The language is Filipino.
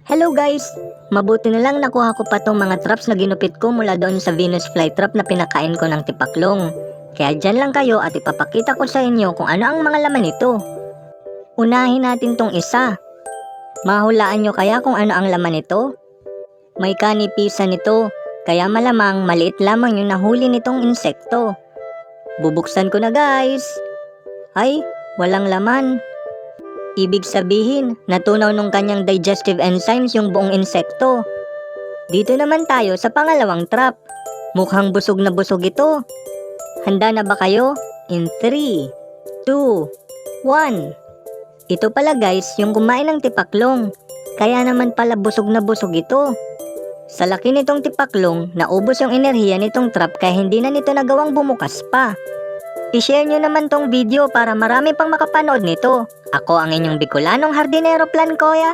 Hello guys! Mabuti na lang nakuha ko pa tong mga traps na ginupit ko mula doon sa Venus flytrap na pinakain ko ng tipaklong. Kaya dyan lang kayo at ipapakita ko sa inyo kung ano ang mga laman nito. Unahin natin tong isa. Mahulaan nyo kaya kung ano ang laman nito? May kanipisan nito, kaya malamang maliit lamang yung nahuli nitong insekto. Bubuksan ko na guys! Ay, walang laman. Ibig sabihin, natunaw nung kanyang digestive enzymes yung buong insekto. Dito naman tayo sa pangalawang trap. Mukhang busog na busog ito. Handa na ba kayo? In 3, 2, 1. Ito pala guys, yung kumain ng tipaklong. Kaya naman pala busog na busog ito. Sa laki nitong tipaklong, naubos yung enerhiya nitong trap kaya hindi na nito nagawang bumukas pa. I-share nyo naman tong video para marami pang makapanood nito. Ako ang inyong Bicolanong Hardinero Plan Kuya.